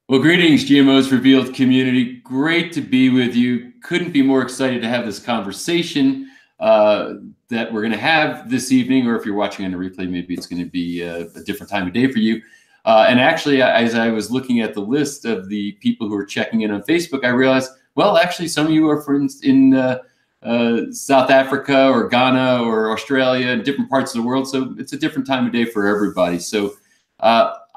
Well, greetings, GMOs Revealed community. Great to be with you. Couldn't be more excited to have this conversation that we're going to have this evening, or if you're watching on a replay, maybe it's going to be a different time of day for you. And actually, as I was looking at the list of the people who are checking in on Facebook, I realized, well, actually, some of you are friends in South Africa or Ghana or Australia and different parts of the world. So it's a different time of day for everybody. So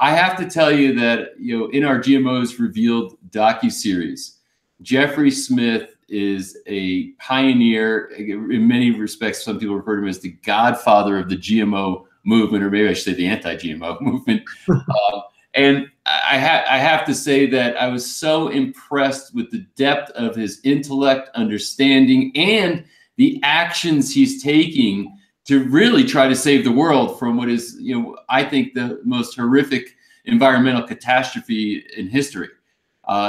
I have to tell you that, in our GMOs Revealed docuseries, Jeffrey Smith is a pioneer. In many respects, some people refer to him as the godfather of the GMO movement, or maybe I should say the anti-GMO movement. And I have to say that I was so impressed with the depth of his intellect, understanding, and the actions he's taking to really try to save the world from what is, I think, the most horrific environmental catastrophe in history.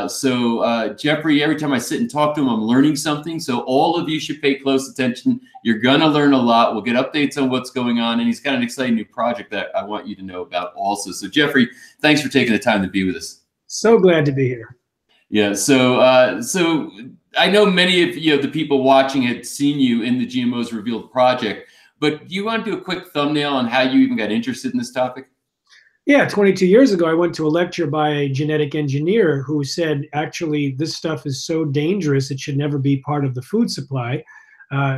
So Jeffrey, every time I sit and talk to him, I'm learning something. So all of you should pay close attention. You're going to learn a lot. We'll get updates on what's going on. And he's got an exciting new project that I want you to know about also. So Jeffrey, thanks for taking the time to be with us. So glad to be here. Yeah. So I know many of the people watching had seen you in the GMOs Revealed project, but do you want to do a quick thumbnail on how you even got interested in this topic? Yeah, 22 years ago, I went to a lecture by a genetic engineer who said, actually, this stuff is so dangerous, it should never be part of the food supply.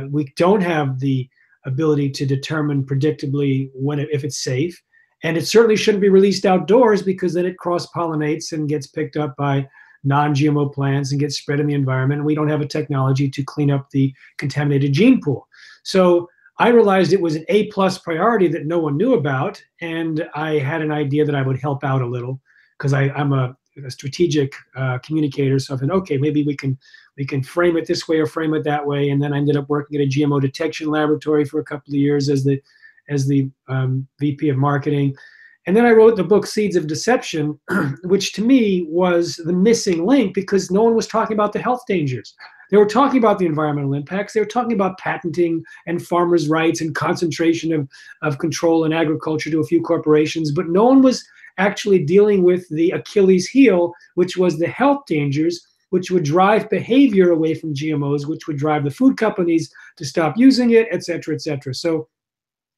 We don't have the ability to determine predictably if it's safe. And it certainly shouldn't be released outdoors, because then it cross-pollinates and gets picked up by non-GMO plants and gets spread in the environment. And we don't have a technology to clean up the contaminated gene pool. So I realized it was an A+ priority that no one knew about, and I had an idea that I would help out a little, because I'm a strategic communicator. So I thought, okay, maybe we can frame it this way or frame it that way. And then I ended up working at a GMO detection laboratory for a couple of years as the VP of marketing. And then I wrote the book Seeds of Deception, which to me was the missing link, because no one was talking about the health dangers. They were talking about the environmental impacts. They were talking about patenting and farmers' rights and concentration of control in agriculture to a few corporations, but no one was actually dealing with the Achilles heel, which was the health dangers, which would drive behavior away from GMOs, which would drive the food companies to stop using it, et cetera, et cetera. So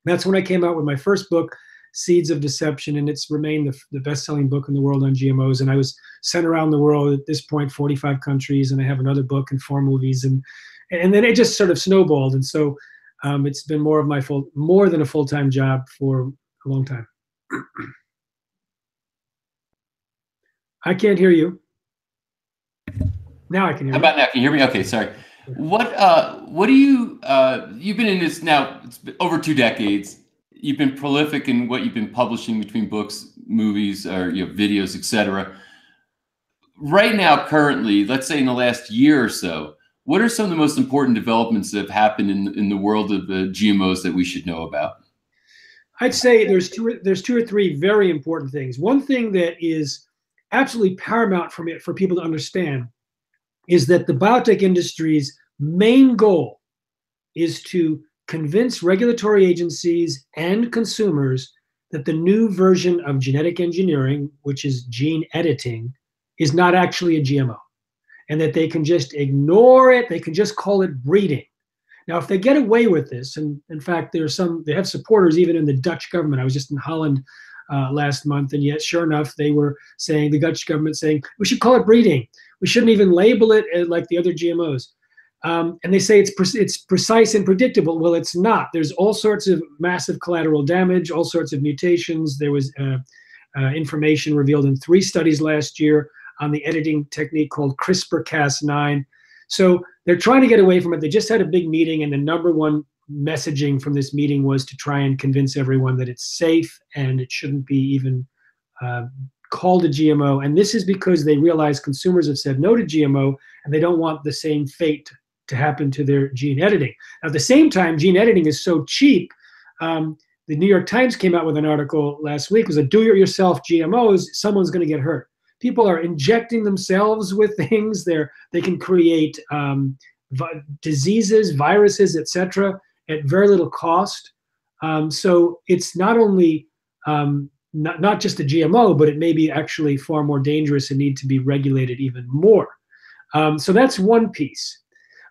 that's when I came out with my first book, Seeds of Deception, and it's remained the best-selling book in the world on GMOs. And I was sent around the world at this point, 45 countries, and I have another book and 4 movies, and then it just sort of snowballed. And so it's been more than a full-time job for a long time. I can't hear you. Now I can hear you. How about now? Can you hear me? Okay, sorry. What do you? You've been in this now. It's been over 2 decades. You've been prolific in what you've been publishing between books, movies, or videos, etc. Right now, currently, let's say in the last year or so, what are some of the most important developments that have happened in the world of GMOs that we should know about? I'd say there's two or three very important things. One thing that is absolutely paramount for people to understand is that the biotech industry's main goal is to convince regulatory agencies and consumers that the new version of genetic engineering, which is gene editing, is not actually a GMO, and that they can just ignore it. They can just call it breeding. Now, if they get away with this, and in fact, they have supporters even in the Dutch government. I was just in Holland last month, and yet, sure enough, they were saying, the Dutch government saying, we should call it breeding. We shouldn't even label it like the other GMOs. And they say it's precise and predictable. Well, it's not. There's all sorts of massive collateral damage, all sorts of mutations. There was information revealed in 3 studies last year on the editing technique called CRISPR-Cas9. So they're trying to get away from it. They just had a big meeting, and the #1 messaging from this meeting was to try and convince everyone that it's safe and it shouldn't be even called a GMO. And this is because they realize consumers have said no to GMO, and they don't want the same fate to happen to their gene editing. At the same time, gene editing is so cheap. The New York Times came out with an article last week. It was a do-it-yourself GMOs. Someone's going to get hurt. People are injecting themselves with things. They can create diseases, viruses, etc., at very little cost. So it's not only not just a GMO, but it may be actually far more dangerous and need to be regulated even more. So that's one piece.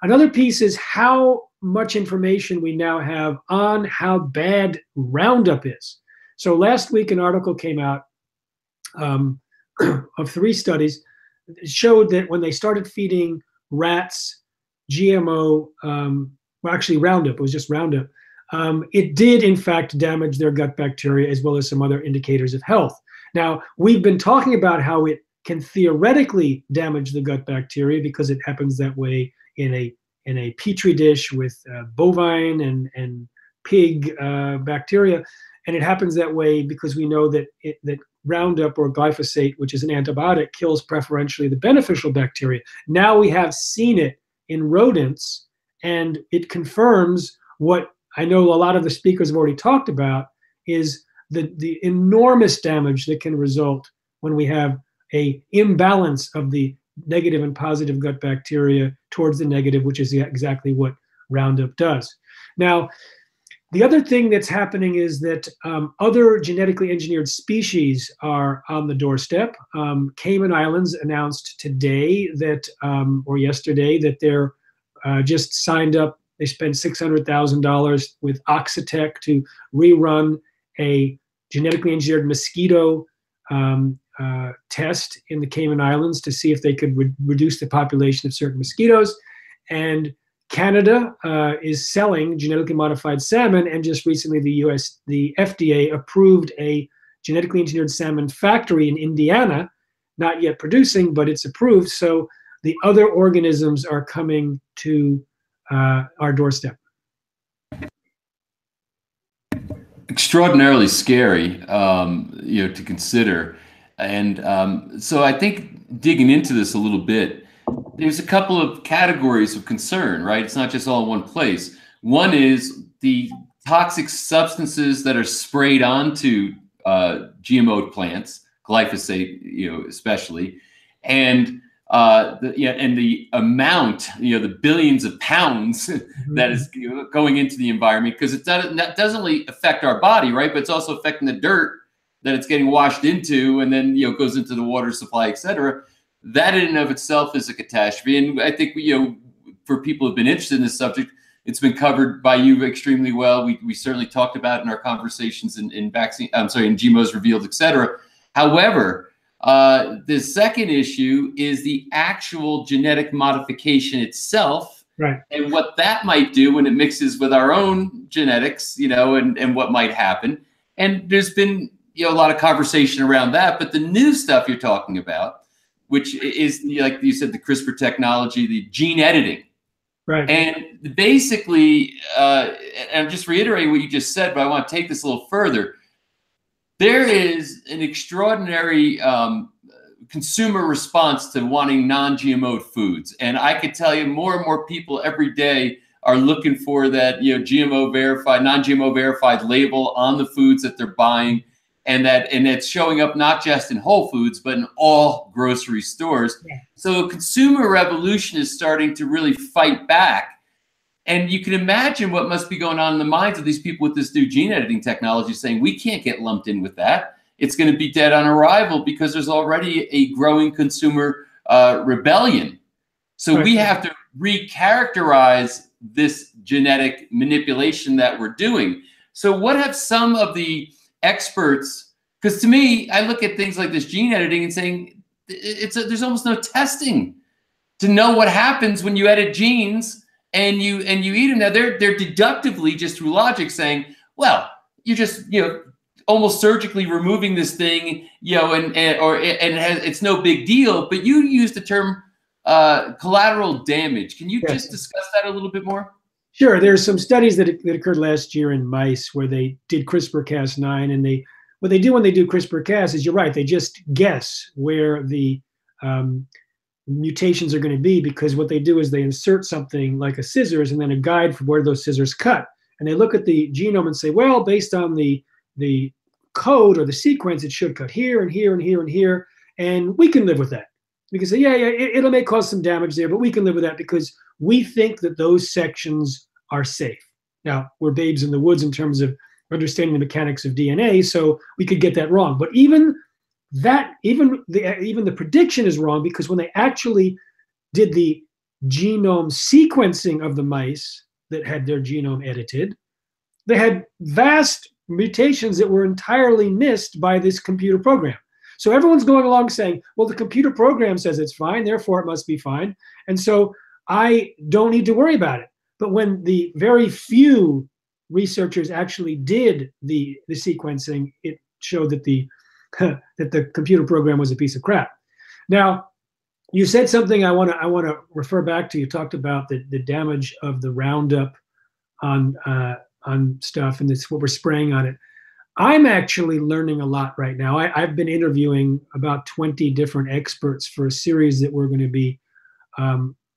Another piece is how much information we now have on how bad Roundup is. So last week, an article came out of 3 studies that showed that when they started feeding rats GMO, well, actually Roundup, it was just Roundup, it did in fact damage their gut bacteria as well as some other indicators of health. Now, we've been talking about how it can theoretically damage the gut bacteria because it happens that way in a petri dish with bovine and pig bacteria, and it happens that way because we know that that Roundup or glyphosate, which is an antibiotic, kills preferentially the beneficial bacteria. Now we have seen it in rodents, and it confirms what I know a lot of the speakers have already talked about, is the enormous damage that can result when we have a imbalance of the negative and positive gut bacteria towards the negative, which is exactly what Roundup does. Now, the other thing that's happening is that other genetically engineered species are on the doorstep. Cayman Islands announced today that, or yesterday, that they're just signed up. They spent $600,000 with Oxitec to rerun a genetically engineered mosquito test in the Cayman Islands to see if they could reduce the population of certain mosquitoes. And Canada is selling genetically modified salmon, and just recently the FDA approved a genetically engineered salmon factory in Indiana, not yet producing, but it's approved. So the other organisms are coming to our doorstep. Extraordinarily scary, to consider. And so I think digging into this a little bit, there's a couple of categories of concern, right? It's not just all in one place. One is the toxic substances that are sprayed onto GMO plants, glyphosate, especially, and the amount, the billions of pounds that is going into the environment, because that doesn't only affect our body, right? But it's also affecting the dirt that it's getting washed into, and then goes into the water supply, et cetera. That in and of itself is a catastrophe. And I think, for people who've been interested in this subject, it's been covered by you extremely well. We certainly talked about it in our conversations in vaccine, in GMOs Revealed, et cetera. However, the second issue is the actual genetic modification itself, right? And what that might do when it mixes with our own genetics, and what might happen. And there's been, a lot of conversation around that. But the new stuff you're talking about, which is, like you said, the CRISPR technology, the gene editing. Right. And basically, and I'm just reiterating what you just said, but I want to take this a little further. There is an extraordinary consumer response to wanting non-GMO foods. And I could tell you more and more people every day are looking for that, GMO verified, non-GMO verified label on the foods that they're buying. And it's showing up not just in Whole Foods, but in all grocery stores. Yeah. So consumer revolution is starting to really fight back. And you can imagine what must be going on in the minds of these people with this new gene editing technology, saying, we can't get lumped in with that. It's going to be dead on arrival because there's already a growing consumer rebellion. So we have to recharacterize this genetic manipulation that we're doing. So what have some of the experts, because to me, I look at things like this gene editing and saying there's almost no testing to know what happens when you edit genes and you eat them. Now they're deductively, just through logic, saying, well, you're just almost surgically removing this thing, it's no big deal. But you used the term collateral damage. Can you just discuss that a little bit more? Sure. There's some studies that occurred last year in mice where they did CRISPR-Cas9, and what they do when they do CRISPR-Cas is, you're right, they just guess where the mutations are going to be, because what they do is they insert something like a scissors and then a guide for where those scissors cut. And they look at the genome and say, well, based on the code or the sequence, it should cut here and here and here and here, and we can live with that. We can say, it may cause some damage there, but we can live with that because we think that those sections are safe. Now, we're babes in the woods in terms of understanding the mechanics of DNA, so we could get that wrong. But even the prediction is wrong, because when they actually did the genome sequencing of the mice that had their genome edited, they had vast mutations that were entirely missed by this computer program. So everyone's going along saying, well, the computer program says it's fine, therefore it must be fine. And so I don't need to worry about it. But when the very few researchers actually did the sequencing, it showed that the that the computer program was a piece of crap. Now, you said something I want to refer back to. You talked about the damage of the Roundup on stuff, and this what we're spraying on it. I'm actually learning a lot right now. I've been interviewing about 20 different experts for a series that we're going to be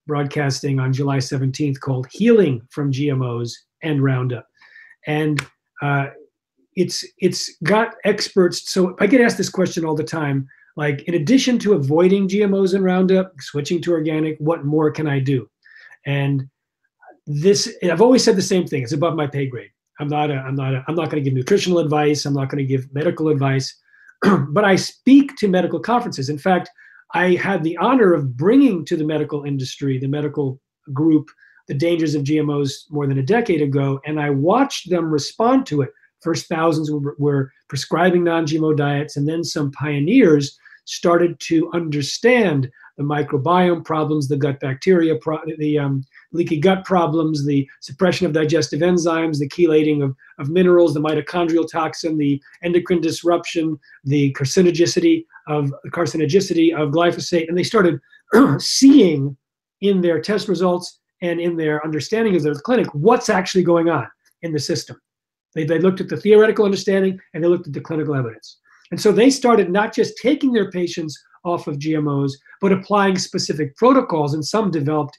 broadcasting on July 17th called Healing from GMOs and Roundup. And it's got experts. So I get asked this question all the time, like, in addition to avoiding GMOs and Roundup, switching to organic, what more can I do? And I've always said the same thing. It's above my pay grade. I'm not going to give nutritional advice. I'm not going to give medical advice, but I speak to medical conferences. In fact, I had the honor of bringing to the medical industry, the medical group, the dangers of GMOs more than a decade ago, and I watched them respond to it. First, thousands were prescribing non-GMO diets, and then some pioneers started to understand the microbiome problems, the gut bacteria, the leaky gut problems, the suppression of digestive enzymes, the chelating of minerals, the mitochondrial toxin, the endocrine disruption, the carcinogenicity of glyphosate. And they started seeing in their test results and in their understanding of the clinic what's actually going on in the system. They looked at the theoretical understanding and they looked at the clinical evidence. And so they started not just taking their patients off of GMOs, but applying specific protocols, and some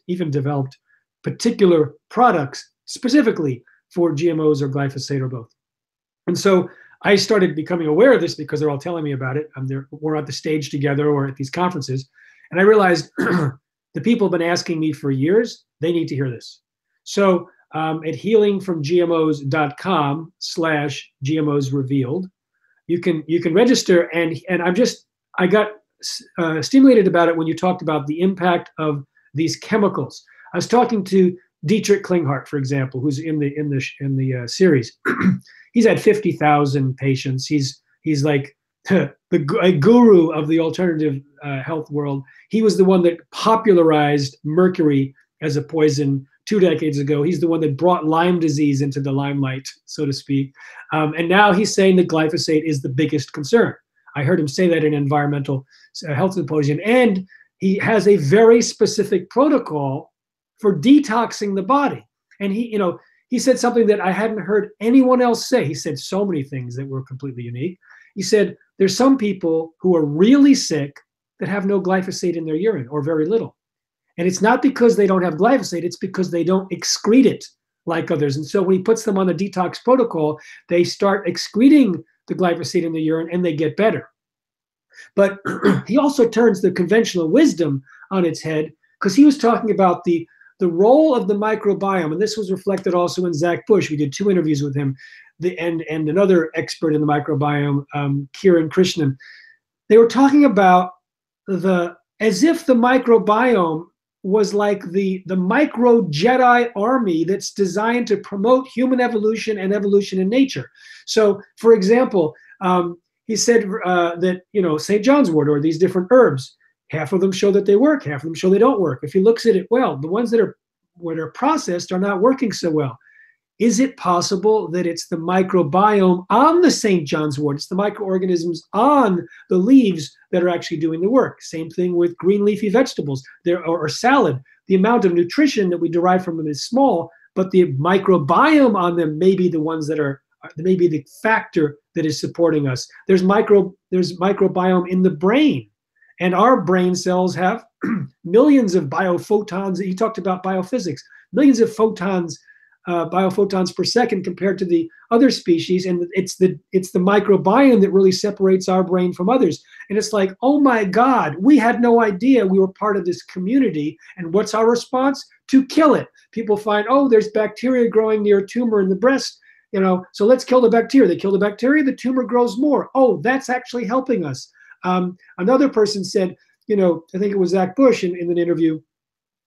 even developed particular products specifically for GMOs or glyphosate or both. And so I started becoming aware of this because they're all telling me about it. We're at the stage together or at these conferences. And I realized the people have been asking me for years, they need to hear this. So at healingfromgmos.com/GMOs revealed, you can register, and I got stimulated about it when you talked about the impact of these chemicals. I was talking to Dietrich Klinghardt, for example, who's in the series. He's had 50,000 patients. He's like a guru of the alternative health world. He was the one that popularized mercury as a poison 2 decades ago. He's the one that brought Lyme disease into the limelight, so to speak. And now he's saying that glyphosate is the biggest concern. I heard him say that in an environmental health symposium. And he has a very specific protocol for detoxing the body. And he said something that I hadn't heard anyone else say. He said so many things that were completely unique. He said, there's some people who are really sick that have no glyphosate in their urine, or very little. And it's not because they don't have glyphosate, it's because they don't excrete it like others. And so when he puts them on the detox protocol, they start excreting the glyphosate in the urine and they get better. But he also turns the conventional wisdom on its head, because he was talking about the role of the microbiome. And this was reflected also in Zach Bush. We did 2 interviews with him, and another expert in the microbiome, Kiran Krishnan. They were talking about as if the microbiome was like the micro Jedi army that's designed to promote human evolution and evolution in nature. So, for example, he said that, St. John's wort, or these different herbs, half of them show that they work, half of them show they don't work. If he looks at it, well, the ones that are processed are not working so well. Is it possible that it's the microbiome on the St. John's wort, it's the microorganisms on the leaves that are actually doing the work? Same thing with green leafy vegetables or salad. The amount of nutrition that we derive from them is small, but the microbiome on them may be the ones that are, maybe the factor that is supporting us. There's microbiome in the brain, and our brain cells have millions of biophotons. He talked about biophysics, millions of biophotons per second compared to the other species, and it's the microbiome that really separates our brain from others. And it's like, oh my God, we had no idea we were part of this community. And what's our response? To kill it. People find, oh, there's bacteria growing near a tumor in the breast. So let's kill the bacteria. They kill the bacteria, the tumor grows more. Oh, that's actually helping us. Another person said, I think it was Zach Bush in an interview,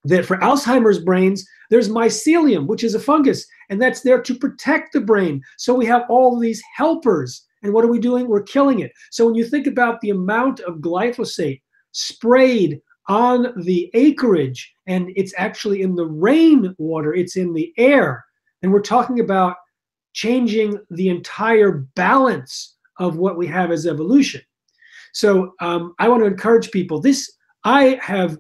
that for Alzheimer's brains, there's mycelium, which is a fungus, and that's there to protect the brain. So we have all these helpers. And what are we doing? We're killing it. So when you think about the amount of glyphosate sprayed on the acreage, and it's actually in the rainwater, it's in the air, and we're talking about changing the entire balance of what we have as evolution. So I want to encourage people. I have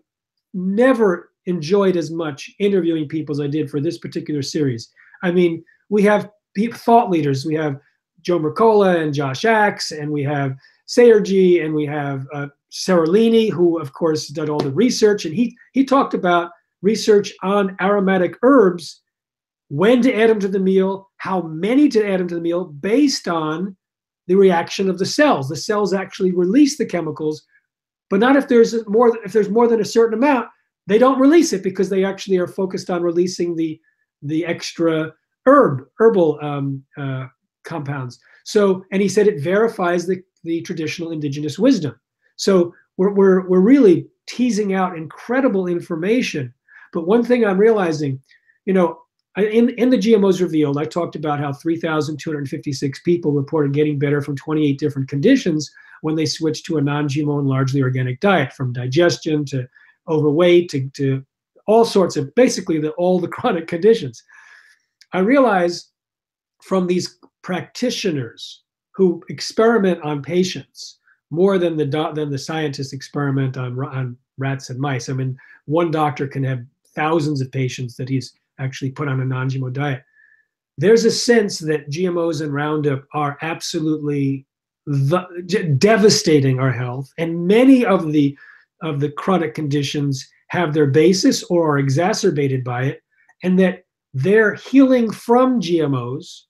never enjoyed as much interviewing people as I did for this particular series. I mean, we have thought leaders. We have Joe Mercola and Josh Axe, and we have Sayerji, and we have Seralini, who of course did all the research, and he talked about research on aromatic herbs, when to add them to the meal, how many to add them to the meal, based on the reaction of the cells. The cells actually release the chemicals, but not if there's more than a certain amount. They don't release it because they actually are focused on releasing the extra herbal compounds. So, and he said it verifies the traditional indigenous wisdom. So we're really teasing out incredible information. But one thing I'm realizing, in the GMOs Revealed, I talked about how 3,256 people reported getting better from 28 different conditions when they switched to a non-GMO and largely organic diet, from digestion to overweight to all sorts of, basically all the chronic conditions. I realize from these practitioners who experiment on patients more than the scientists experiment on rats and mice. I mean, one doctor can have thousands of patients that he's actually put on a non-GMO diet. There's a sense that GMOs and Roundup are absolutely devastating our health, and many of the chronic conditions have their basis or are exacerbated by it, and that their healing from GMOs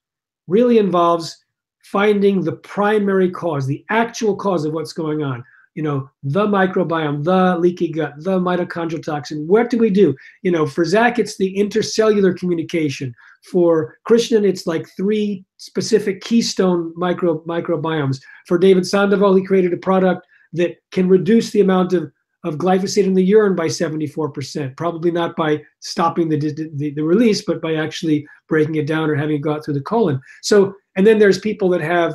really involves finding the primary cause, the actual cause of what's going on. The microbiome, the leaky gut, the mitochondrial toxin. What do we do? For Zach, it's the intercellular communication. For Krishnan, it's like 3 specific keystone microbiomes. For David Sandoval, he created a product that can reduce the amount of glyphosate in the urine by 74%, probably not by stopping the release, but by actually breaking it down or having it go out through the colon. So, and then there's people that have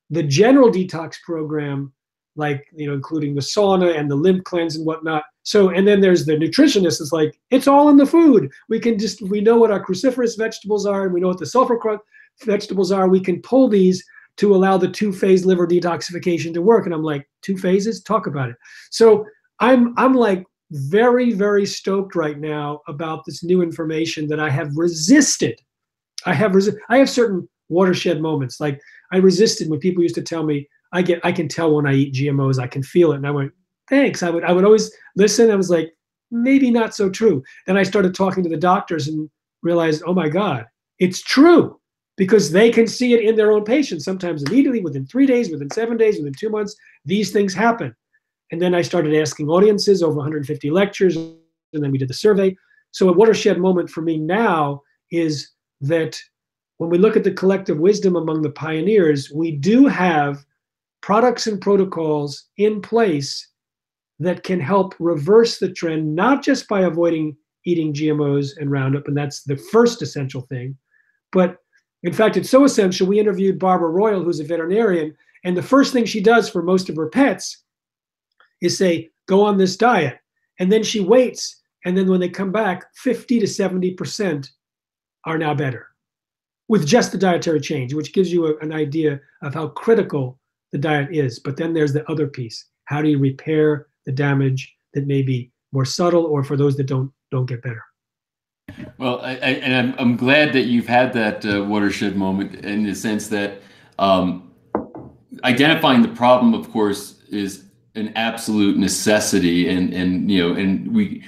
the general detox program, like, including the sauna and the lymph cleanse and whatnot. So, and then there's the nutritionist. It's like, it's all in the food. We know what our cruciferous vegetables are, and we know what the sulfur vegetables are. We can pull these to allow the 2-phase liver detoxification to work. And I'm like, 2 phases? Talk about it. So I'm like very, very stoked right now about this new information that I have resisted. I have certain watershed moments. Like, I resisted when people used to tell me, I can tell when I eat GMOs, I can feel it. And I went, thanks. I would always listen. I was like, maybe not so true. Then I started talking to the doctors and realized, oh my God, it's true, because they can see it in their own patients, sometimes immediately, within 3 days, within 7 days, within 2 months, these things happen. And then I started asking audiences, over 150 lectures, and then we did the survey. So a watershed moment for me now is that when we look at the collective wisdom among the pioneers, we do have products and protocols in place that can help reverse the trend, not just by avoiding eating GMOs and Roundup, and that's the first essential thing, but in fact, it's so essential, we interviewed Barbara Royal, who's a veterinarian, and the first thing she does for most of her pets is say, go on this diet. And then she waits, and then when they come back, 50 to 70% are now better with just the dietary change, which gives you an idea of how critical the diet is. But then there's the other piece. How do you repair the damage that may be more subtle, or for those that don't get better? Well, I'm glad that you've had that watershed moment, in the sense that identifying the problem, of course, is an absolute necessity, and we,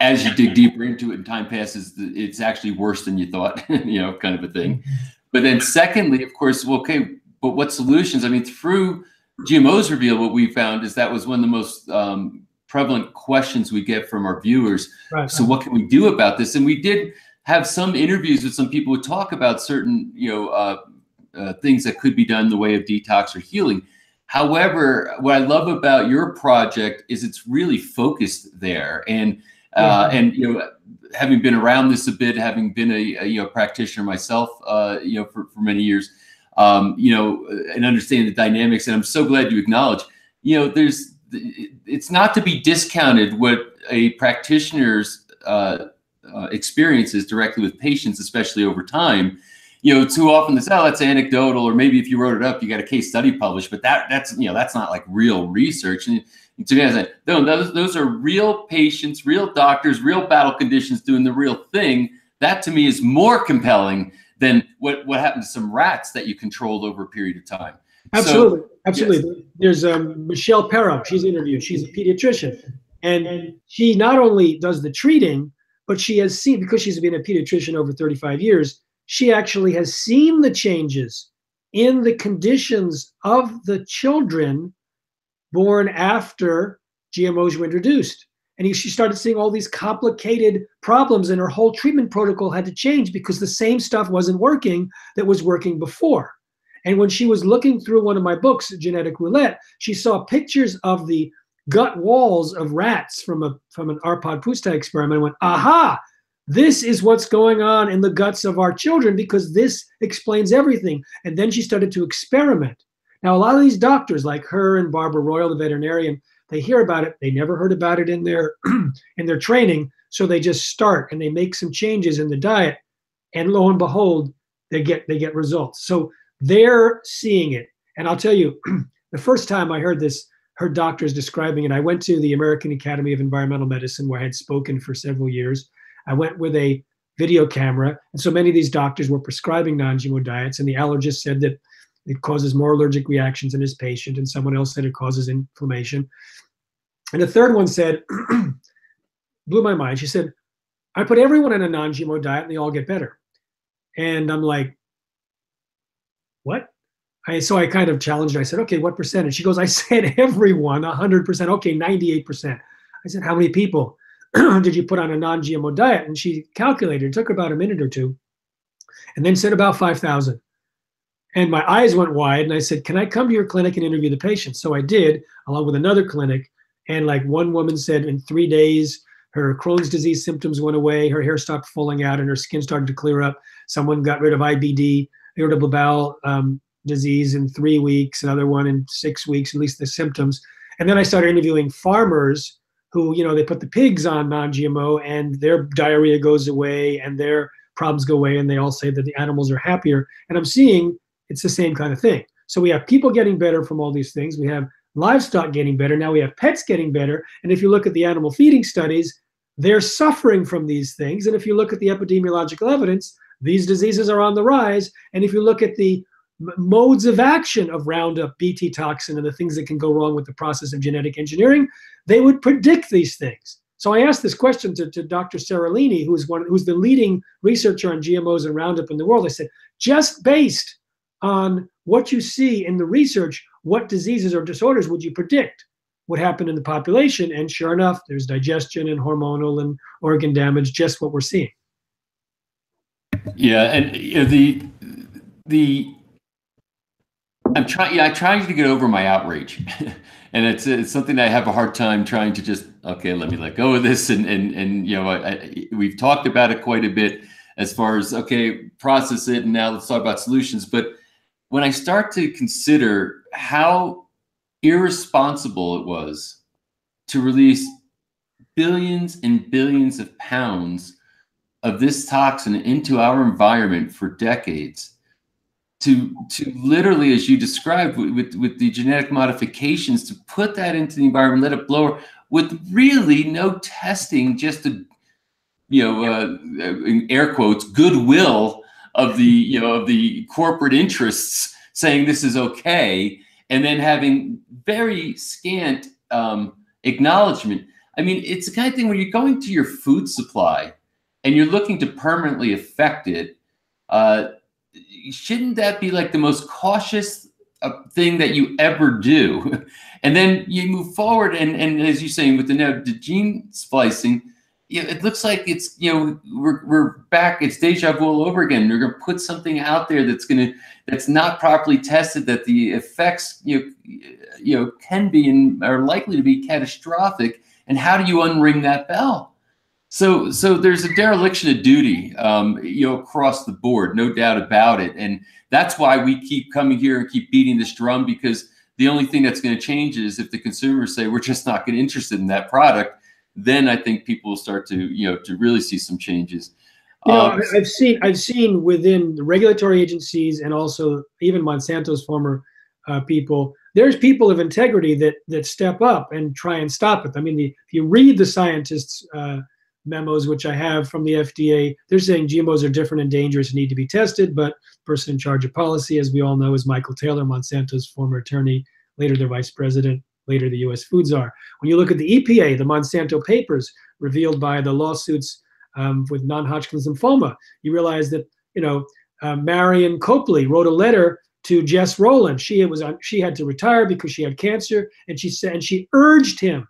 as you dig deeper into it and time passes, it's actually worse than you thought, kind of a thing. But then secondly, of course, well, okay, but what solutions? I mean, through GMOs Reveal, what we found is that was one of the most prevalent questions we get from our viewers. Right. So what can we do about this? And we did have some interviews with some people who talk about certain, things that could be done in the way of detox or healing. However, what I love about your project is it's really focused there. And having been around this a bit, having been a practitioner myself, for many years, and understanding the dynamics. And I'm so glad you acknowledge, it's not to be discounted what a practitioner's experiences directly with patients, especially over time. Too often that's anecdotal, or maybe if you wrote it up, you got a case study published, but that's not like real research. And to me, I said, no, those are real patients, real doctors, real battle conditions doing the real thing. That to me is more compelling than what happened to some rats that you controlled over a period of time. Absolutely. So, Absolutely. Yes. There's Michelle Perro. She's interviewed. She's a pediatrician. And she not only does the treating, but she has seen, because she's been a pediatrician over 35 years, she actually has seen the changes in the conditions of the children born after GMOs were introduced. And she started seeing all these complicated problems, and her whole treatment protocol had to change because the same stuff wasn't working that was working before. And when she was looking through one of my books, Genetic Roulette, she saw pictures of the gut walls of rats from an Arpad-Pusztai experiment and went, aha, this is what's going on in the guts of our children, because this explains everything. And then she started to experiment. Now, a lot of these doctors, like her and Barbara Royal, the veterinarian, they hear about it. They never heard about it in their in their training. So they just start and they make some changes in the diet. And lo and behold, they get results. So they're seeing it. And I'll tell you, the first time I heard doctors describing it, I went to the American Academy of Environmental Medicine, where I had spoken for several years. I went with a video camera. And so many of these doctors were prescribing non-GMO diets. And the allergist said that it causes more allergic reactions in his patient. And someone else said it causes inflammation. And the third one said, blew my mind. She said, I put everyone on a non-GMO diet and they all get better. And I'm like, what? So I kind of challenged her. I said, okay, what percentage? She goes, I said everyone, 100%. Okay, 98%. I said, how many people did you put on a non-GMO diet? And she calculated. It took her about a minute or two, and then said about 5,000. And my eyes went wide, and I said, can I come to your clinic and interview the patients? So I did, along with another clinic. And like one woman said, in 3 days, her Crohn's disease symptoms went away, her hair stopped falling out, and her skin started to clear up. Someone got rid of IBD, irritable bowel disease, in 3 weeks, another one in 6 weeks, at least the symptoms. And then I started interviewing farmers who, they put the pigs on non-GMO and their diarrhea goes away and their problems go away, and they all say that the animals are happier. And I'm seeing it's the same kind of thing. So we have people getting better from all these things. We have livestock getting better. Now we have pets getting better. And if you look at the animal feeding studies, they're suffering from these things. And if you look at the epidemiological evidence, these diseases are on the rise. And if you look at the modes of action of Roundup, Bt toxin, and the things that can go wrong with the process of genetic engineering, they would predict these things. So I asked this question to Dr. Seralini, who's the leading researcher on GMOs and Roundup in the world. I said, just based on what you see in the research, what diseases or disorders would you predict would happen in the population? And sure enough, there's digestion and hormonal and organ damage, just what we're seeing. Yeah, and I'm trying to get over my outrage, and it's something that I have a hard time trying to just, okay, let me let go of this, and we've talked about it quite a bit as far as, okay, process it, and now let's talk about solutions. But when I start to consider how irresponsible it was to release billions and billions of pounds of this toxin into our environment for decades, to literally, as you described, with the genetic modifications, to put that into the environment, let it blow with really no testing, just to, in air quotes, goodwill of the corporate interests saying this is okay, and then having very scant acknowledgement. I mean, it's the kind of thing where you're going to your food supply and you're looking to permanently affect it. Shouldn't that be like the most cautious thing that you ever do? And then you move forward, and as you're saying, with the gene splicing, it looks like it's, we're back. It's deja vu all over again. We're going to put something out there that's not properly tested, that the effects, can be and are likely to be catastrophic. And how do you unring that bell? So there's a dereliction of duty, across the board, no doubt about it. And that's why we keep coming here and keep beating this drum, because the only thing that's going to change is if the consumers say we're just not getting interested in that product. Then I think people will start to, to really see some changes. I've seen within the regulatory agencies and also even Monsanto's former people, there's people of integrity that step up and try and stop it. I mean, if you read the scientists' memos, which I have from the FDA, they're saying GMOs are different and dangerous and need to be tested, but the person in charge of policy, as we all know, is Michael Taylor, Monsanto's former attorney, later their vice president, later the U.S. Food Czar. When you look at the EPA, the Monsanto papers revealed by the lawsuits with non-Hodgkin's lymphoma, you realize that, Marion Copley wrote a letter to Jess Rowland. She had to retire because she had cancer, and she urged him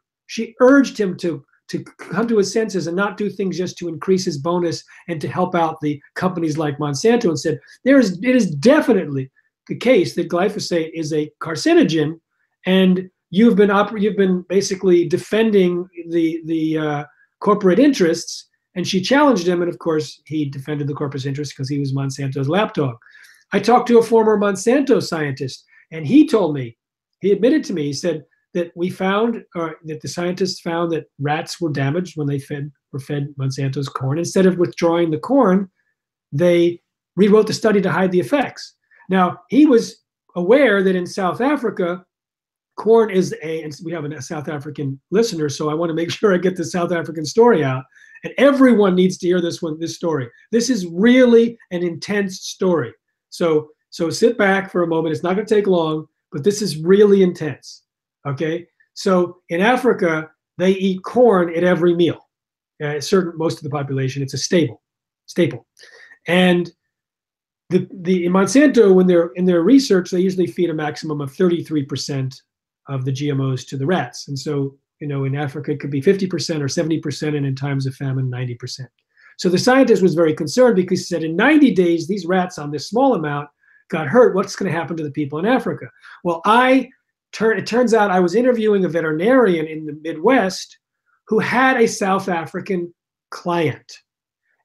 to come to his senses and not do things just to increase his bonus and to help out the companies like Monsanto, and said it is definitely the case that glyphosate is a carcinogen, and you've been basically defending the corporate interests. And she challenged him, and of course he defended the corporate interests because he was Monsanto's lapdog. I talked to a former Monsanto scientist, and he admitted to me, he said that that the scientists found that rats were damaged when they were fed Monsanto's corn. Instead of withdrawing the corn, they rewrote the study to hide the effects. Now, he was aware that in South Africa, corn is and we have a South African listener, so I want to make sure I get the South African story out. And everyone needs to hear this story. This is really an intense story. So sit back for a moment. It's not going to take long, but this is really intense. Okay. So in Africa, they eat corn at every meal. Most of the population, it's a staple. And the Monsanto, when they're in their research, they usually feed a maximum of 33% of the GMOs to the rats. And so, in Africa, it could be 50% or 70%, and in times of famine, 90%. So the scientist was very concerned because he said, in 90 days, these rats on this small amount got hurt. What's going to happen to the people in Africa? Well, it turns out I was interviewing a veterinarian in the Midwest who had a South African client.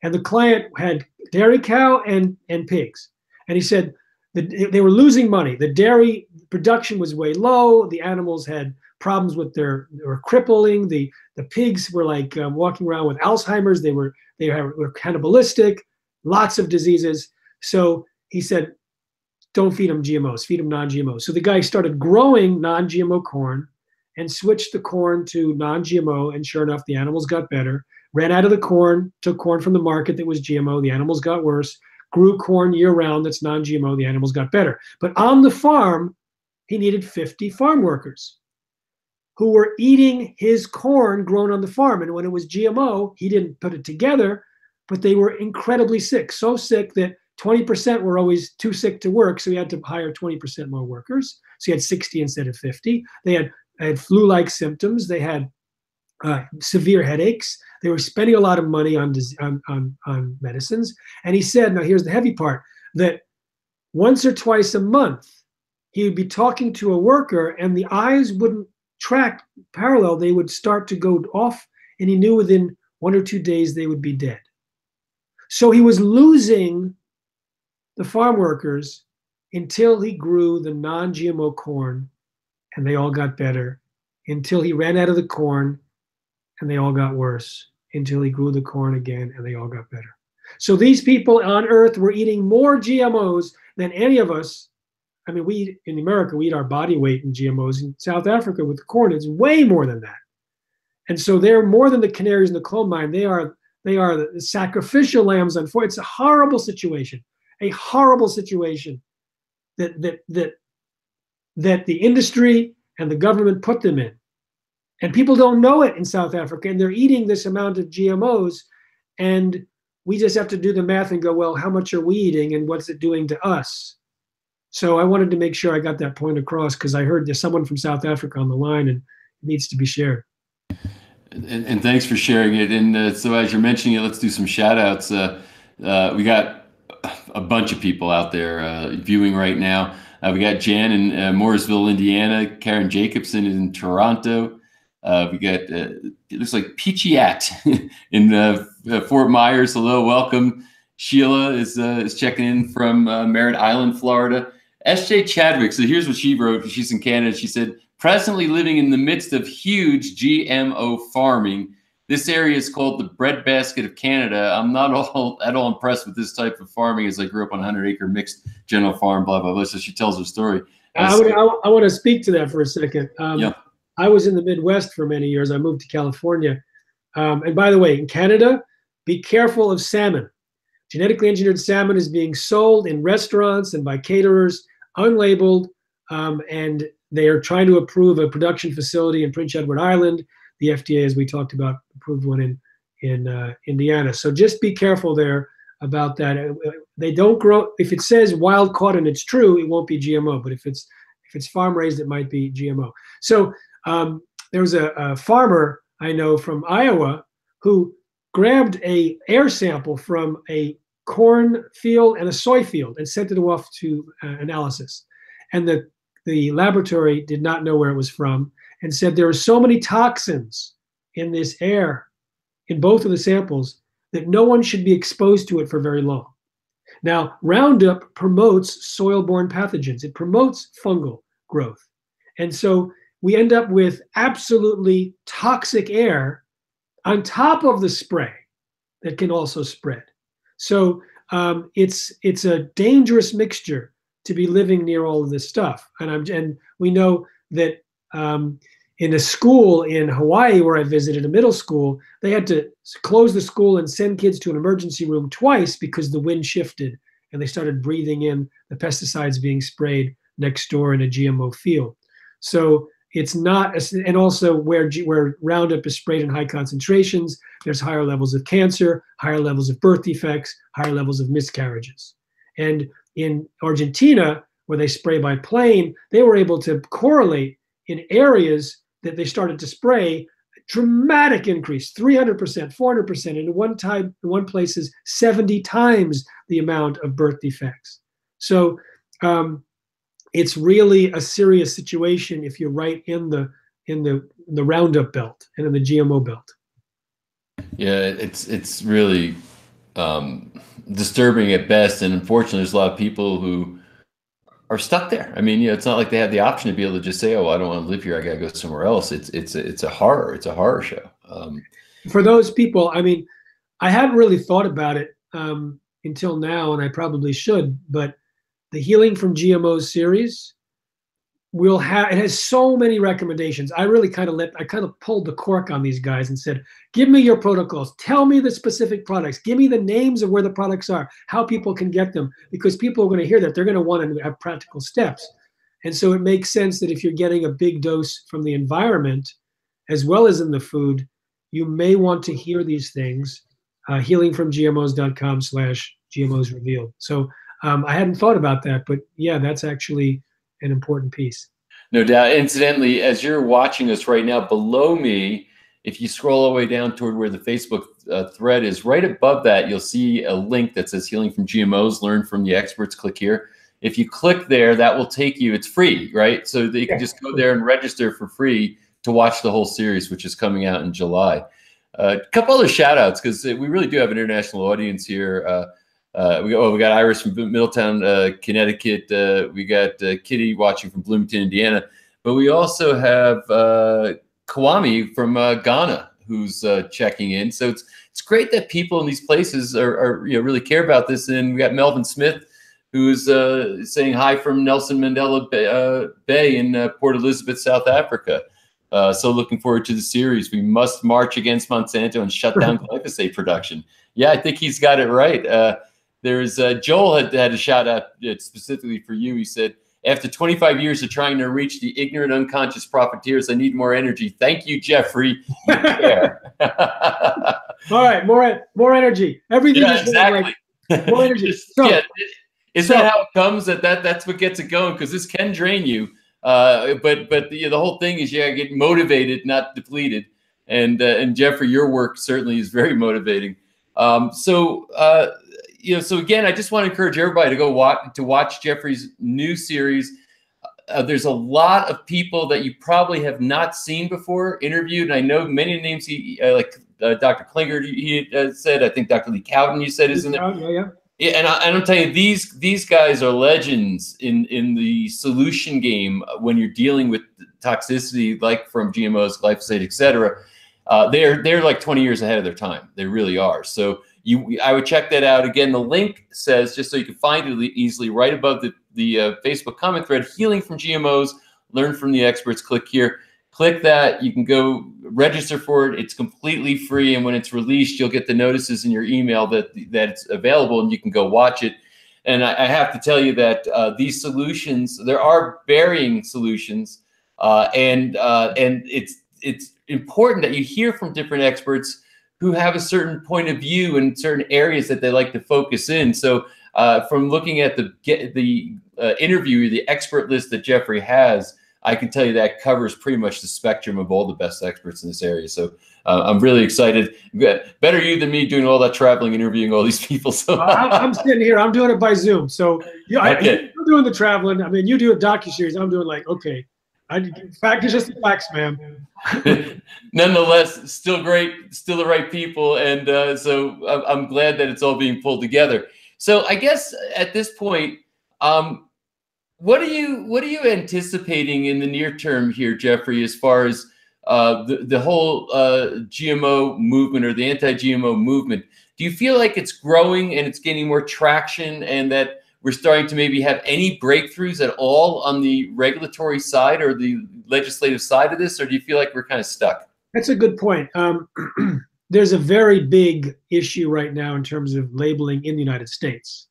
And the client had dairy cow and pigs. And he said that they were losing money. The dairy production was way low. The animals had problems with they were crippling. The pigs were like walking around with Alzheimer's. They were cannibalistic, lots of diseases. So he said, don't feed them GMOs, feed them non-GMOs. So the guy started growing non-GMO corn and switched the corn to non-GMO, and sure enough, the animals got better. Ran out of the corn, took corn from the market that was GMO, the animals got worse. Grew corn year-round that's non-GMO, the animals got better. But on the farm, he needed 50 farm workers who were eating his corn grown on the farm. And when it was GMO, he didn't put it together, but they were incredibly sick, so sick that 20% were always too sick to work, so he had to hire 20% more workers. So he had 60 instead of 50. They had flu-like symptoms. They had severe headaches. They were spending a lot of money on medicines. And he said, now here's the heavy part, that once or twice a month, he would be talking to a worker and the eyes wouldn't track parallel. They would start to go off, and he knew within 1 or 2 days they would be dead. So he was losing the farm workers until he grew the non-GMO corn, and they all got better, until he ran out of the corn and they all got worse, until he grew the corn again and they all got better. So these people on earth were eating more GMOs than any of us. I mean, in America, we eat our body weight in GMOs. In South Africa, with the corn, it's way more than that. And so they're more than the canaries in the coal mine. They are the sacrificial lambs. It's a horrible situation. A horrible situation that the industry and the government put them in. And people don't know it in South Africa, and they're eating this amount of GMOs, and we just have to do the math and go, well, how much are we eating and what's it doing to us? So I wanted to make sure I got that point across, because I heard there's someone from South Africa on the line and it needs to be shared. And thanks for sharing it. And so as you're mentioning it, let's do some shout outs. We got a bunch of people out there viewing right now. We got Jan in Mooresville, Indiana, Karen Jacobson in Toronto. We got, it looks like Peachy At in Fort Myers. Hello, welcome. Sheila is checking in from Merritt Island, Florida. S.J. Chadwick, so here's what she wrote. She's in Canada. She said, presently living in the midst of huge GMO farming. This area is called the breadbasket of Canada. I'm not at all impressed with this type of farming as I grew up on a 100-acre mixed general farm, blah, blah, blah. So she tells her story. I want to speak to that for a second. Yeah. I was in the Midwest for many years. I moved to California. And by the way, in Canada, be careful of salmon. Genetically engineered salmon is being sold in restaurants and by caterers, unlabeled, and they are trying to approve a production facility in Prince Edward Island. The FDA, as we talked about, approved one in Indiana. So just be careful there about that. They don't grow. If it says wild caught and it's true, it won't be GMO. But if it's farm raised, it might be GMO. So there was a farmer I know from Iowa who grabbed an air sample from a corn field and a soy field and sent it off to analysis. And the laboratory did not know where it was from and said there are so many toxins in this air in both of the samples that no one should be exposed to it for very long. Now, Roundup promotes soil-borne pathogens. It promotes fungal growth. And so we end up with absolutely toxic air on top of the spray that can also spread. So it's a dangerous mixture to be living near all of this stuff. And we know that in a school in Hawaii where I visited, a middle school, they had to close the school and send kids to an emergency room twice because the wind shifted and they started breathing in the pesticides being sprayed next door in a GMO field. So it's not, and also where Roundup is sprayed in high concentrations, there's higher levels of cancer, higher levels of birth defects, higher levels of miscarriages. And in Argentina, where they spray by plane, they were able to correlate in areas that they started to spray, dramatic increase, 300%, 400%, and in one places 70 times the amount of birth defects. So it's really a serious situation if you're right in the Roundup belt and in the GMO belt. Yeah, it's really disturbing at best, and unfortunately, there's a lot of people who are stuck there. I mean, it's not like they have the option to be able to just say, "Oh, I don't want to live here. I got to go somewhere else." It's a horror. It's a horror show. For those people, I mean, I hadn't really thought about it until now, and I probably should. But the Healing from GMOs series it has so many recommendations. I really kind of pulled the cork on these guys and said, give me your protocols, tell me the specific products, give me the names of where the products are, how people can get them, because people are going to hear that, they're going to want to have practical steps. And so it makes sense that if you're getting a big dose from the environment as well as in the food, you may want to hear these things. healingfromgmos.com/GMOs revealed. So I hadn't thought about that, but yeah, that's actually an important piece. No doubt. Incidentally, as you're watching us right now, below me, if you scroll all the way down toward where the Facebook thread is, right above that, you'll see a link that says Healing from GMOs, learn from the experts, click here. If you click there, that will take you, it's free, right? So that you can just go there and register for free to watch the whole series, which is coming out in July. A couple other shout outs, because we really do have an international audience here. We got Iris from Middletown, Connecticut. We got Kitty watching from Bloomington, Indiana. But we also have Kwame from Ghana who's checking in. So it's great that people in these places are really care about this. And we got Melvin Smith who's saying hi from Nelson Mandela Bay in Port Elizabeth, South Africa. So looking forward to the series. We must march against Monsanto and shut down glyphosate production. Yeah, I think he's got it right. There's Joel had a shout out specifically for you. He said, after 25 years of trying to reach the ignorant, unconscious profiteers, I need more energy. Thank you, Jeffrey. You care. All right, more energy. Everything is exactly. More energy. That how it comes? That's what gets it going, because this can drain you. But the whole thing is you gotta get motivated, not depleted. And Jeffrey, your work certainly is very motivating. So again, I just want to encourage everybody to go watch Jeffrey's new series. There's a lot of people that you probably have not seen before interviewed, and I know many names like Dr. Klinger, he said. I think Dr. Lee Cowden, you said, is in there. Yeah. Yeah, and I'm telling you, these guys are legends in the solution game when you're dealing with toxicity, like from GMOs, glyphosate, et cetera. They're like 20 years ahead of their time. They really are. So I would check that out. Again, the link says, just so you can find it easily, right above the Facebook comment thread, Healing from GMOs, Learn from the Experts. Click here. Click that. You can go register for it. It's completely free, and when it's released, you'll get the notices in your email that it's available, and you can go watch it. And I have to tell you that these solutions, there are varying solutions, and it's important that you hear from different experts who have a certain point of view in certain areas that they like to focus in. So from looking at the interview, the expert list that Jeffrey has, I can tell you that covers pretty much the spectrum of all the best experts in this area. So I'm really excited. Better you than me doing all that traveling, interviewing all these people. So I'm sitting here. I'm doing it by Zoom. So okay. you're doing the traveling. I mean, you do a docuseries. I'm doing like, okay. Fact is just the facts, ma'am. Nonetheless, still great, still the right people. And so I'm glad that it's all being pulled together. So I guess at this point, what are you anticipating in the near term here, Jeffrey, as far as the whole GMO movement or the anti-GMO movement? Do you feel like it's growing and it's gaining more traction, and that we're starting to maybe have any breakthroughs at all on the regulatory side or the legislative side of this, or do you feel like we're kind of stuck? That's a good point. There's a very big issue right now in terms of labeling in the United States.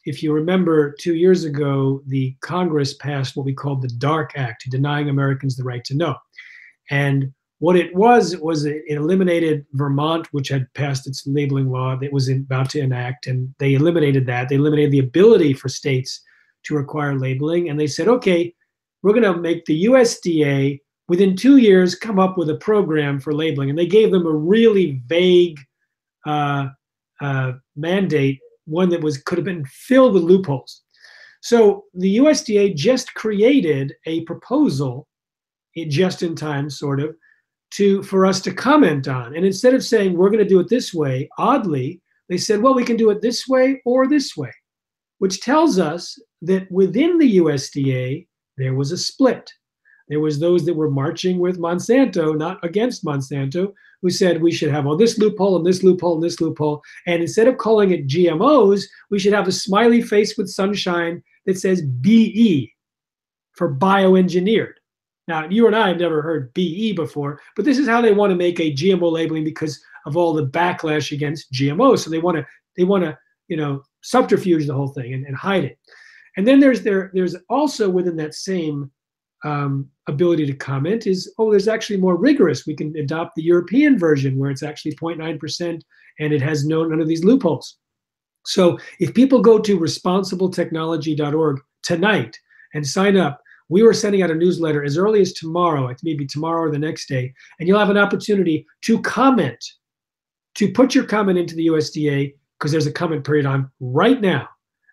If you remember, 2 years ago, the Congress passed what we called the DARK Act, Denying Americans the Right to Know. And what it was it eliminated Vermont, which had passed its labeling law that was about to enact, and they eliminated that. They eliminated the ability for states to require labeling, and they said, okay, we're going to make the USDA, within 2 years, come up with a program for labeling. And they gave them a really vague mandate, one that could have been filled with loopholes. So the USDA just created a proposal, just in time, sort of, for us to comment on. And instead of saying we're going to do it this way, oddly, they said, well, we can do it this way or this way, which tells us that within the USDA, there was a split. There was those that were marching with Monsanto, not against Monsanto, who said we should have this loophole and this loophole and this loophole. And instead of calling it GMOs, we should have a smiley face with sunshine that says BE for bioengineered. Now, you and I have never heard BE before, but this is how they want to make a GMO labeling because of all the backlash against GMOs. So they want to subterfuge the whole thing and hide it. And then there's also within that same ability to comment is, there's actually more rigorous. We can adopt the European version where it's actually 0.9% and it has none of these loopholes. So if people go to responsibletechnology.org tonight and sign up, we were sending out a newsletter as early as tomorrow, maybe tomorrow or the next day, and you'll have an opportunity to comment, to put your comment into the USDA, because there's a comment period on right now.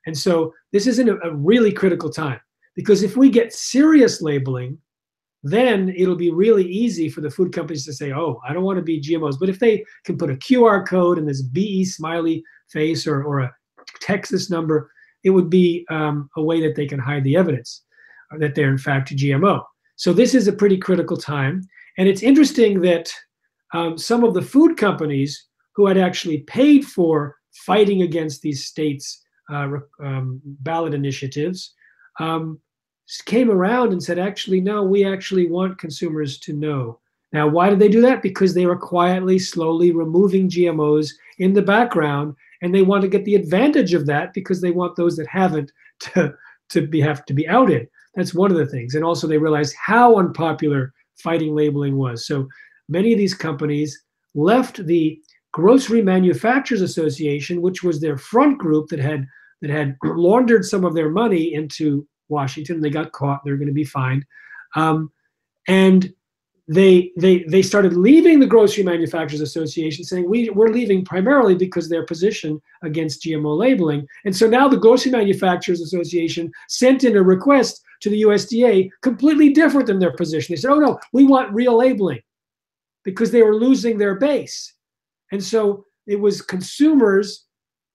And so this isn't a really critical time, because if we get serious labeling, then it'll be really easy for the food companies to say, oh, I don't want to be GMOs. But if they can put a QR code and this BE smiley face or a Texas number, it would be a way that they can hide the evidence that they're in fact a GMO. So this is a pretty critical time. And it's interesting that some of the food companies who had actually paid for fighting against these states' ballot initiatives came around and said, actually, no, we actually want consumers to know. Now, why did they do that? Because they were quietly, slowly removing GMOs in the background, and they want to get the advantage of that because they want those that haven't to have to be outed. That's one of the things. And also they realized how unpopular fighting labeling was. So many of these companies left the Grocery Manufacturers Association, which was their front group that had laundered some of their money into Washington. They got caught. They're going to be fined. And they started leaving the Grocery Manufacturers Association, saying we're leaving primarily because their position against GMO labeling. And so now the Grocery Manufacturers Association sent in a request to the USDA completely different than their position. They said, oh no, we want real labeling, because they were losing their base. And so it was consumers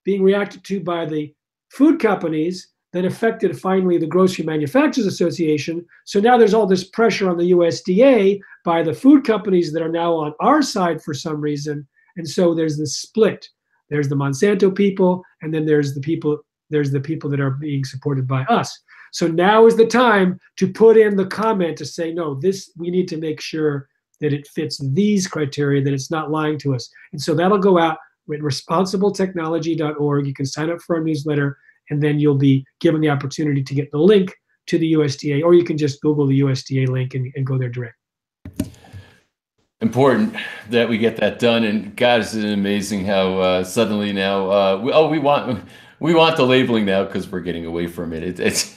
being reacted to by the food companies that affected finally the Grocery Manufacturers Association. So now there's all this pressure on the USDA by the food companies that are now on our side for some reason. And so there's this split. There's the Monsanto people, and then there's the people that are being supported by us. So now is the time to put in the comment to say, no, we need to make sure that it fits these criteria, that it's not lying to us. And so that'll go out with responsibletechnology.org. You can sign up for our newsletter, and then you'll be given the opportunity to get the link to the USDA, or you can just Google the USDA link and go there direct. Important that we get that done. And God, is it amazing how suddenly now, we want the labeling now because we're getting away from it. It's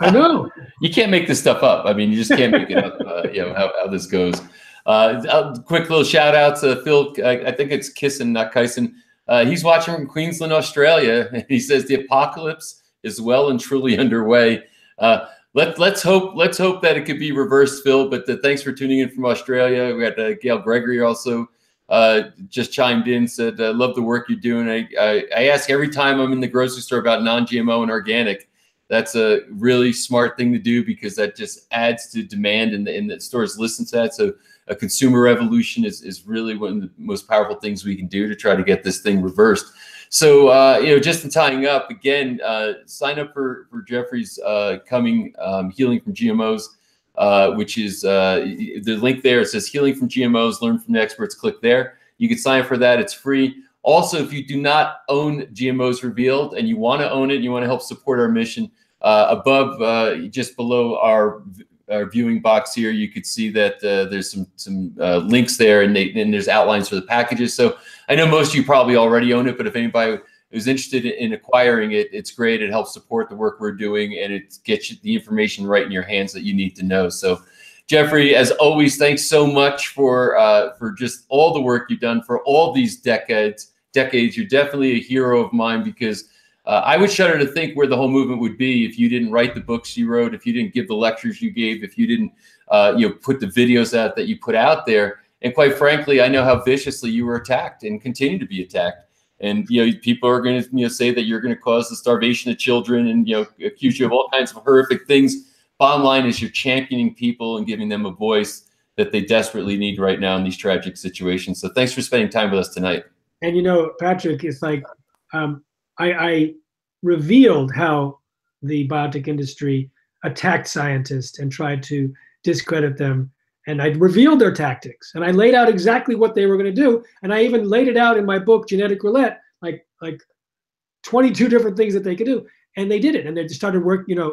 I know. You can't make this stuff up. I mean, you just can't make it up, how this goes. Quick little shout out to Phil. I think it's Kissin, not Kyson. He's watching from Queensland, Australia. He says the apocalypse is well and truly underway. Let's hope that it could be reversed, Phil. But thanks for tuning in from Australia. We got Gail Gregory also just chimed in, said love the work you're doing. I ask every time I'm in the grocery store about non-GMO and organic. That's a really smart thing to do, because that just adds to demand, and the stores listen to that. So a consumer revolution is really one of the most powerful things we can do to try to get this thing reversed. So, just in tying up again, sign up for Jeffrey's coming Healing from GMOs, which is the link there. It says Healing from GMOs, learn from the experts. Click there. You can sign up for that. It's free. Also, if you do not own GMOs Revealed and you want to own it, and you want to help support our mission, above, just below our viewing box here, you could see that there's some links there, and there's outlines for the packages. So I know most of you probably already own it, but if anybody is interested in acquiring it, it's great. It helps support the work we're doing, and it gets you the information right in your hands that you need to know. So Jeffrey, as always, thanks so much for just all the work you've done for all these decades. You're definitely a hero of mine, because I would shudder to think where the whole movement would be if you didn't write the books you wrote, if you didn't give the lectures you gave, if you didn't put the videos out that you put out there. And quite frankly, I know how viciously you were attacked and continue to be attacked. And people are going to say that you're going to cause the starvation of children, and accuse you of all kinds of horrific things. Bottom line is, you're championing people and giving them a voice that they desperately need right now in these tragic situations. So thanks for spending time with us tonight. And Patrick, it's like I revealed how the biotech industry attacked scientists and tried to discredit them. And I revealed their tactics, and I laid out exactly what they were going to do. And I even laid it out in my book, Genetic Roulette, like 22 different things that they could do. And they did it. And they just started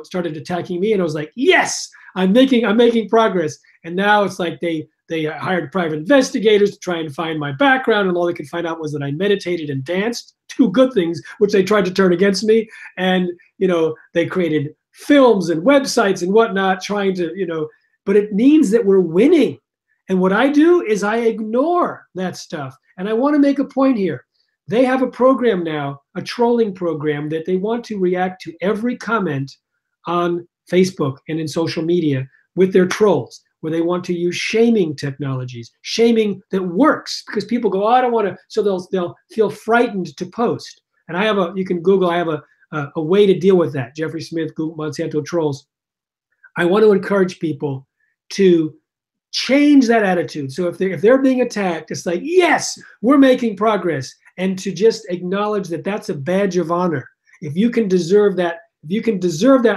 started attacking me. And I was like, yes, I'm making progress. And now it's like they hired private investigators to try and find my background, and all they could find out was that I meditated and danced, two good things, which they tried to turn against me. And, they created films and websites and whatnot, trying to, but it means that we're winning. And what I do is I ignore that stuff. And I want to make a point here. They have a program now, a trolling program, that they want to react to every comment on Facebook and in social media with their trolls, where they want to use shaming technologies, shaming that works, because people go, oh, I don't want to, so they'll feel frightened to post. And you can Google, I have a way to deal with that. Jeffrey Smith, Google Monsanto trolls. I want to encourage people to change that attitude. So if they're being attacked, it's like, yes, we're making progress. And to just acknowledge that that's a badge of honor. If you can deserve that,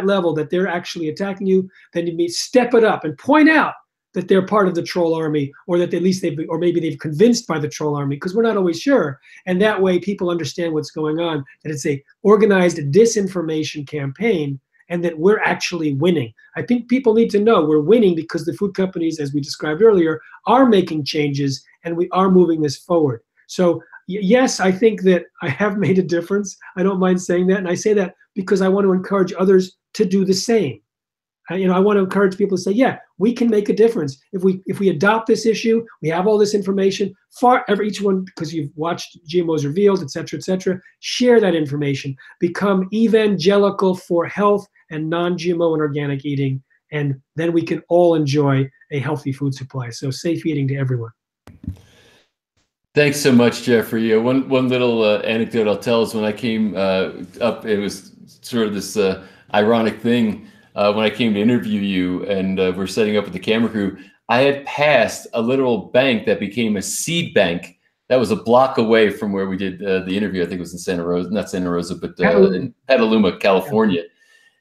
level that they're actually attacking you, then you step it up and point out that they're part of the troll army, or that at least maybe they've convinced by the troll army, because we're not always sure. And that way people understand what's going on, that it's a organized disinformation campaign, and that we're actually winning. I think people need to know we're winning because the food companies, as we described earlier, are making changes, and we are moving this forward. So yes, I think that I have made a difference. I don't mind saying that. And I say that because I want to encourage others to do the same. I want to encourage people to say, yeah, we can make a difference if we adopt this issue. We have all this information. Each one, because you've watched GMOs Revealed, et cetera, share that information. Become evangelical for health and non-GMO and organic eating, and then we can all enjoy a healthy food supply. So safe eating to everyone. Thanks so much, Jeffrey. One little anecdote I'll tell is when I came up, it was sort of this ironic thing. When I came to interview you and we're setting up with the camera crew, I had passed a literal bank that became a seed bank that was a block away from where we did the interview. I think it was in Santa Rosa, not Santa Rosa, but in Petaluma, California.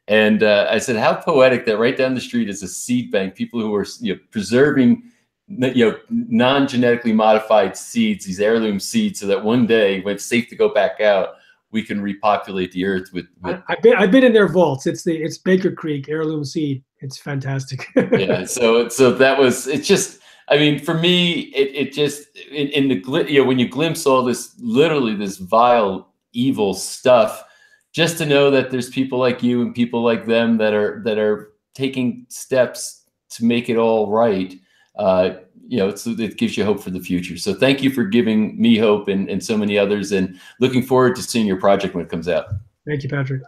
And I said, how poetic that right down the street is a seed bank, people who are preserving non-genetically modified seeds, these heirloom seeds, so that one day when it's safe to go back out, we can repopulate the earth with I've been in their vaults. It's Baker Creek heirloom seed. It's fantastic. Yeah. So that was, it's just, I mean, for me, it just in the when you glimpse all this, literally this vile, evil stuff, just to know that there's people like you and people like them that are taking steps to make it all right. It gives you hope for the future. So thank you for giving me hope and so many others, and looking forward to seeing your project when it comes out. Thank you, Patrick.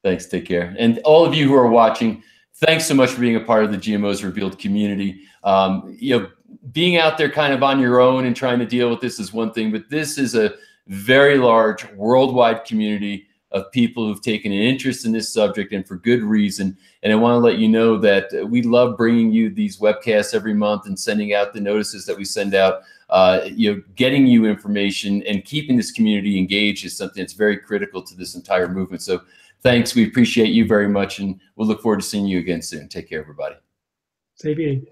Thanks. Take care. And all of you who are watching, thanks so much for being a part of the GMOs Revealed community. Being out there kind of on your own and trying to deal with this is one thing, but this is a very large worldwide community of people who've taken an interest in this subject, and for good reason. And I want to let you know that we love bringing you these webcasts every month and sending out the notices that we send out. Getting you information and keeping this community engaged is something that's very critical to this entire movement. So thanks. We appreciate you very much, and we'll look forward to seeing you again soon. Take care, everybody. Safe eating.